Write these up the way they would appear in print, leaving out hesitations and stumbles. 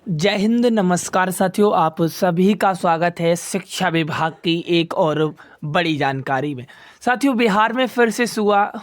जय हिंद, नमस्कार साथियों। आप सभी का स्वागत है शिक्षा विभाग की एक और बड़ी जानकारी में। साथियों, बिहार में फिर से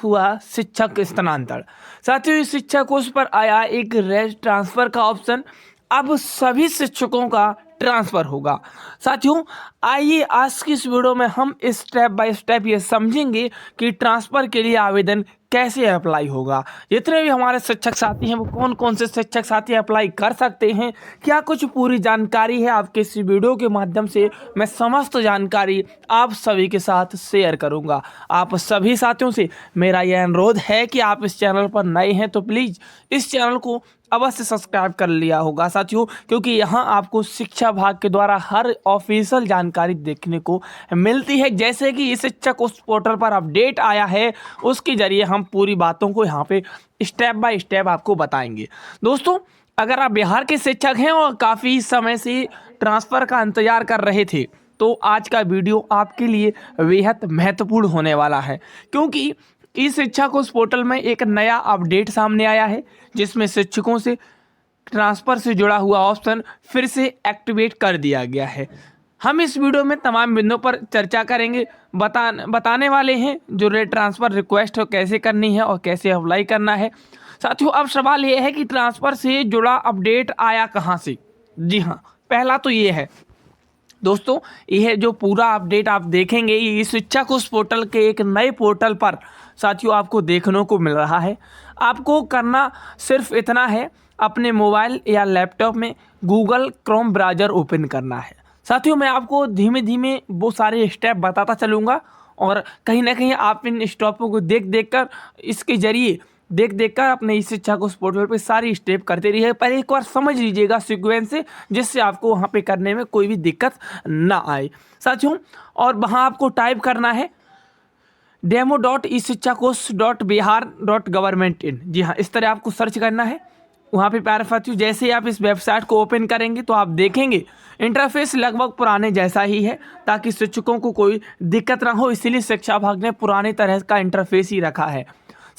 हुआ शिक्षक स्थानांतरण। साथियों, इस शिक्षा कोष पर आया एक रेट ट्रांसफ़र का ऑप्शन। अब सभी शिक्षकों का ट्रांसफ़र होगा। साथियों, आइए आज की इस वीडियो में हम स्टेप बाय स्टेप ये समझेंगे कि ट्रांसफ़र के लिए आवेदन कैसे अप्लाई होगा। जितने भी हमारे शिक्षक साथी हैं वो कौन कौन से शिक्षक साथी अप्लाई कर सकते हैं, क्या कुछ पूरी जानकारी है आपके इस वीडियो के माध्यम से मैं समस्त जानकारी आप सभी के साथ शेयर करूंगा। आप सभी साथियों से मेरा यह अनुरोध है कि आप इस चैनल पर नए हैं तो प्लीज़ इस चैनल को अवश्य सब्सक्राइब कर लिया होगा साथियों, क्योंकि यहाँ आपको शिक्षा विभाग के द्वारा हर ऑफिशियल जानकारी देखने को मिलती है। जैसे कि इस शिक्षक उस पोर्टल पर अपडेट आया है, उसके जरिए हम पूरी बातों को यहाँ पे स्टेप बाय स्टेप आपको बताएंगे। दोस्तों, अगर आप बिहार के शिक्षक हैं और काफ़ी समय से ट्रांसफ़र का इंतज़ार कर रहे थे तो आज का वीडियो आपके लिए बेहद महत्वपूर्ण होने वाला है, क्योंकि इस शिक्षा कोष पोर्टल में एक नया अपडेट सामने आया है जिसमें शिक्षकों से ट्रांसफ़र से जुड़ा हुआ ऑप्शन फिर से एक्टिवेट कर दिया गया है। हम इस वीडियो में तमाम बिंदुओं पर चर्चा करेंगे, बताने वाले हैं जो रेट ट्रांसफ़र रिक्वेस्ट हो कैसे करनी है और कैसे अप्लाई करना है। साथियों, अब सवाल ये है कि ट्रांसफ़र से जुड़ा अपडेट आया कहाँ से। जी हाँ, पहला तो ये है दोस्तों, यह जो पूरा अपडेट आप देखेंगे ये शिक्षा कोष पोर्टल के एक नए पोर्टल पर साथियों आपको देखने को मिल रहा है। आपको करना सिर्फ इतना है, अपने मोबाइल या लैपटॉप में गूगल क्रोम ब्राउज़र ओपन करना है। साथियों, मैं आपको धीमे धीमे वो सारे स्टेप बताता चलूँगा और कहीं ना कहीं आप इन स्टेपों को देख देख कर अपने इस शिक्षा को उस पोर्टल पे सारी स्टेप करते रहिए। पहले एक बार समझ लीजिएगा सीक्वेंस से, जिससे आपको वहाँ पे करने में कोई भी दिक्कत ना आए साथियों। और वहाँ आपको टाइप करना है demo.ishikshakosh.bihar.government.in। जी हाँ, इस तरह आपको सर्च करना है। वहाँ पे प्यारे साथियों, जैसे ही आप इस वेबसाइट को ओपन करेंगे तो आप देखेंगे इंटरफेस लगभग पुराने जैसा ही है, ताकि शिक्षकों को कोई दिक्कत ना हो, इसीलिए शिक्षा विभाग ने पुराने तरह का इंटरफेस ही रखा है।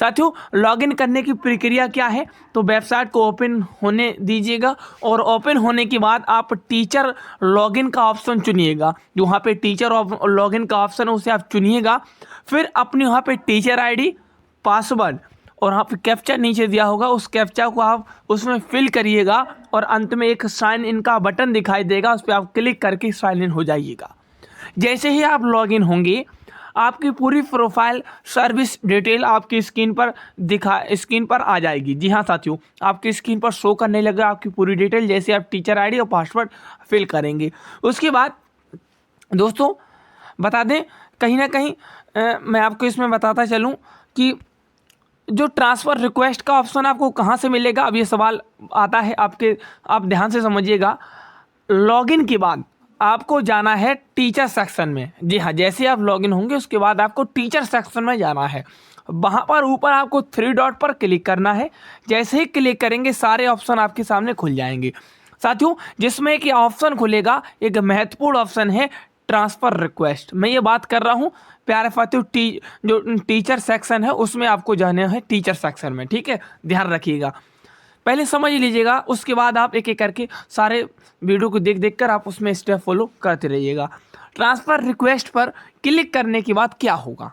साथियों, लॉगिन करने की प्रक्रिया क्या है, तो वेबसाइट को ओपन होने दीजिएगा और ओपन होने के बाद आप टीचर लॉगिन का ऑप्शन चुनिएगा। जो वहाँ पे टीचर लॉगिन का ऑप्शन है उसे आप चुनिएगा। फिर अपने वहाँ पे टीचर आईडी, पासवर्ड और वहाँ पे कैप्चा नीचे दिया होगा, उस कैप्चा को आप उसमें फिल करिएगा और अंत में एक साइन इन का बटन दिखाई देगा, उस पर आप क्लिक करके साइन इन हो जाइएगा। जैसे ही आप लॉगिन होंगे आपकी पूरी प्रोफाइल सर्विस डिटेल आपकी स्क्रीन पर आ जाएगी। जी हाँ साथियों, आपकी स्क्रीन पर शो करने लगा आपकी पूरी डिटेल, जैसे आप टीचर आईडी और पासवर्ड फिल करेंगे। उसके बाद दोस्तों बता दें, कहीं ना कहीं मैं आपको इसमें बताता चलूँ कि जो ट्रांसफ़र रिक्वेस्ट का ऑप्शन आपको कहाँ से मिलेगा। अब ये सवाल आता है आप ध्यान से समझिएगा। लॉगिन के बाद आपको जाना है टीचर सेक्शन में। जी हाँ, जैसे आप लॉगिन होंगे उसके बाद आपको टीचर सेक्शन में जाना है। वहाँ पर ऊपर आपको 3 डॉट पर क्लिक करना है। जैसे ही क्लिक करेंगे सारे ऑप्शन आपके सामने खुल जाएंगे साथियों। जिसमें एक ऑप्शन खुलेगा, एक महत्वपूर्ण ऑप्शन है ट्रांसफ़र रिक्वेस्ट। मैं ये बात कर रहा हूँ प्यारे साथियों, जो टीचर सेक्शन है उसमें आपको जाना है, टीचर सेक्शन में। ठीक है, ध्यान रखिएगा, पहले समझ लीजिएगा, उसके बाद आप एक एक करके सारे वीडियो को देख कर आप उसमें स्टेप फॉलो करते रहिएगा। ट्रांसफ़र रिक्वेस्ट पर क्लिक करने के बाद क्या होगा,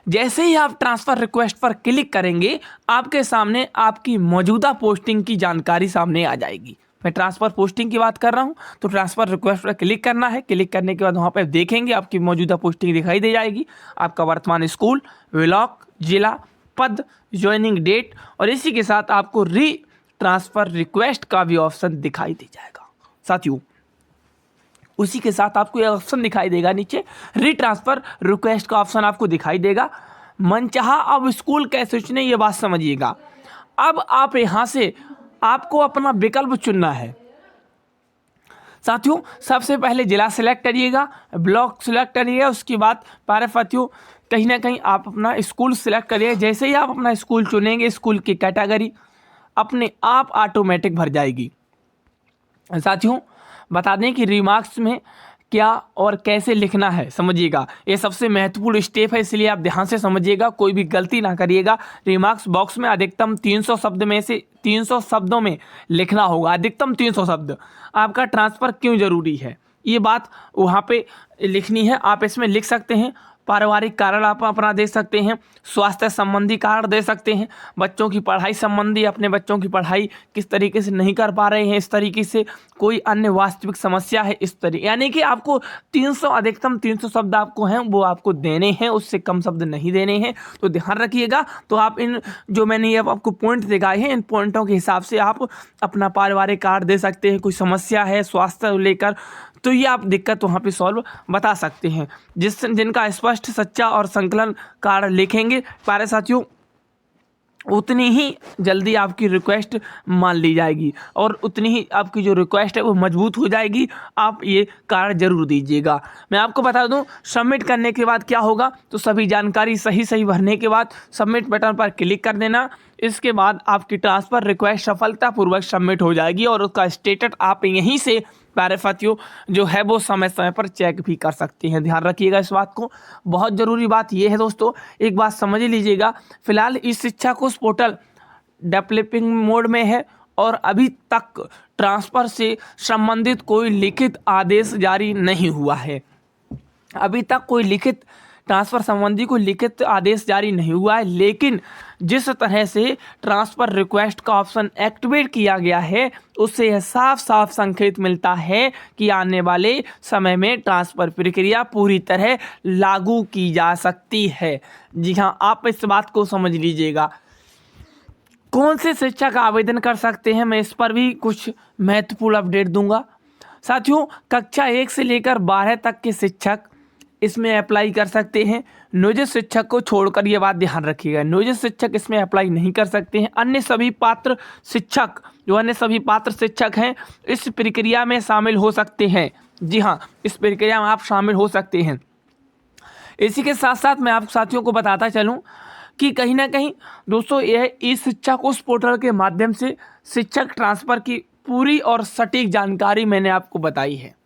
जैसे ही आप ट्रांसफ़र रिक्वेस्ट पर क्लिक करेंगे आपके सामने आपकी मौजूदा पोस्टिंग की जानकारी सामने आ जाएगी। मैं ट्रांसफ़र पोस्टिंग की बात कर रहा हूं, तो ट्रांसफ़र रिक्वेस्ट पर क्लिक करना है। क्लिक करने के बाद वहां पर देखेंगे आपकी मौजूदा पोस्टिंग दिखाई दे जाएगी, आपका वर्तमान स्कूल, ब्लॉक, जिला, पद, ज्वाइनिंग डेट और इसी के साथ आपको री ट्रांसफ़र रिक्वेस्ट का भी ऑप्शन दिखाई दे जाएगा साथियों। उसी के साथ आपको यह ऑप्शन दिखाई देगा नीचे, री ट्रांसफ़र रिक्वेस्ट का ऑप्शन आपको दिखाई देगा। मनचाहा अब स्कूल कैसे चुने, ये बात समझिएगा। अब आप यहाँ से आपको अपना विकल्प चुनना है साथियों। सबसे पहले जिला सिलेक्ट करिएगा, ब्लॉक सिलेक्ट करिएगा, उसके बाद प्यारे साथियों कहीं ना कहीं आप अपना स्कूल सिलेक्ट करिए। जैसे ही आप अपना स्कूल चुनेंगे स्कूल की कैटेगरी अपने आप ऑटोमेटिक भर जाएगी। साथियों बता दें कि रिमार्क्स में क्या और कैसे लिखना है, समझिएगा। ये सबसे महत्वपूर्ण स्टेप है, इसलिए आप ध्यान से समझिएगा, कोई भी गलती ना करिएगा। रिमार्क्स बॉक्स में अधिकतम 300 शब्द में से 300 शब्दों में लिखना होगा, अधिकतम 300 शब्द। आपका ट्रांसफ़र क्यों ज़रूरी है, ये बात वहाँ पे लिखनी है। आप इसमें लिख सकते हैं पारिवारिक कारण आप अपना दे सकते हैं, स्वास्थ्य संबंधी कारण दे सकते हैं, बच्चों की पढ़ाई संबंधी, अपने बच्चों की पढ़ाई किस तरीके से नहीं कर पा रहे हैं, इस तरीके से कोई अन्य वास्तविक समस्या है, इस तरीके, यानी कि आपको 300 अधिकतम 300 शब्द आपको हैं वो आपको देने हैं, उससे कम शब्द नहीं देने हैं। तो ध्यान रखिएगा। तो आप इन जो मैंने ये आपको पॉइंट दिखाए हैं, इन पॉइंटों के हिसाब से आप अपना पारिवारिक कार्ड दे सकते हैं। कोई समस्या है स्वास्थ्य लेकर, तो ये आप दिक्कत वहाँ पे सॉल्व बता सकते हैं। जिनका स्पष्ट, सच्चा और संकलन कार्ड लिखेंगे प्यारे साथियों, उतनी ही जल्दी आपकी रिक्वेस्ट मान ली जाएगी और उतनी ही आपकी जो रिक्वेस्ट है वो मजबूत हो जाएगी। आप ये कार्ड जरूर दीजिएगा। मैं आपको बता दूं, सबमिट करने के बाद क्या होगा, तो सभी जानकारी सही भरने के बाद सबमिट बटन पर क्लिक कर देना। इसके बाद आपकी ट्रांसफ़र रिक्वेस्ट सफलतापूर्वक सबमिट हो जाएगी और उसका स्टेटस आप यहीं से प्यारे साथियों जो है वो समय समय पर चेक भी कर सकते हैं। ध्यान रखिएगा इस बात को। बहुत ज़रूरी बात यह है दोस्तों, एक बात समझ लीजिएगा, फिलहाल इस शिक्षा कोश पोर्टल डेवलपिंग मोड में है और अभी तक ट्रांसफ़र से संबंधित कोई लिखित आदेश जारी नहीं हुआ है। अभी तक कोई लिखित ट्रांसफ़र संबंधी कोई लिखित आदेश जारी नहीं हुआ है, लेकिन जिस तरह से ट्रांसफ़र रिक्वेस्ट का ऑप्शन एक्टिवेट किया गया है, उससे यह साफ संकेत मिलता है कि आने वाले समय में ट्रांसफ़र प्रक्रिया पूरी तरह लागू की जा सकती है। जी हाँ, आप इस बात को समझ लीजिएगा। कौन से शिक्षक आवेदन कर सकते हैं, मैं इस पर भी कुछ महत्वपूर्ण अपडेट दूंगा। साथियों, कक्षा 1 से लेकर 12 तक के शिक्षक इसमें अप्लाई कर सकते हैं। नियोजित शिक्षक को छोड़कर, ये बात ध्यान रखिएगा, नियोजित शिक्षक इसमें अप्लाई नहीं कर सकते हैं। अन्य सभी पात्र शिक्षक हैं इस प्रक्रिया में शामिल हो सकते हैं। जी हाँ, इस प्रक्रिया में आप शामिल हो सकते हैं। इसी के साथ साथ मैं आप साथियों को बताता चलूँ कि कहीं ना कहीं दोस्तों यह इस शिक्षा कोश पोर्टल के माध्यम से शिक्षक ट्रांसफ़र की पूरी और सटीक जानकारी मैंने आपको बताई है।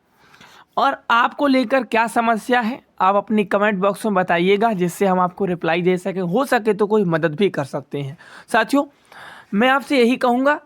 और आपको लेकर क्या समस्या है, आप अपनी कमेंट बॉक्स में बताइएगा, जिससे हम आपको रिप्लाई दे सकें, हो सके तो कोई मदद भी कर सकते हैं। साथियों, मैं आपसे यही कहूँगा,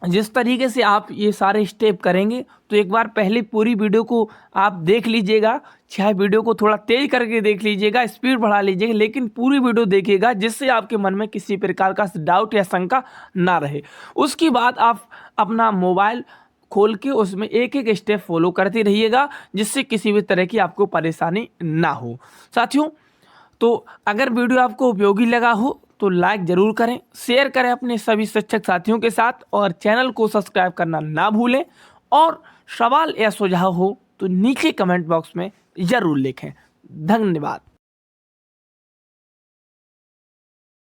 जिस तरीके से आप ये सारे स्टेप करेंगे, तो एक बार पहले पूरी वीडियो को आप देख लीजिएगा, चाहे वीडियो को थोड़ा तेज करके देख लीजिएगा, स्पीड बढ़ा लीजिएगा, लेकिन पूरी वीडियो देखिएगा, जिससे आपके मन में किसी प्रकार का डाउट या शंका ना रहे। उसके बाद आप अपना मोबाइल खोल के उसमें एक एक स्टेप फॉलो करते रहिएगा, जिससे किसी भी तरह की आपको परेशानी ना हो। साथियों, तो अगर वीडियो आपको उपयोगी लगा हो तो लाइक ज़रूर करें, शेयर करें अपने सभी शिक्षक साथियों के साथ और चैनल को सब्सक्राइब करना ना भूलें। और सवाल या सुझाव हो तो नीचे कमेंट बॉक्स में ज़रूर लिखें। धन्यवाद।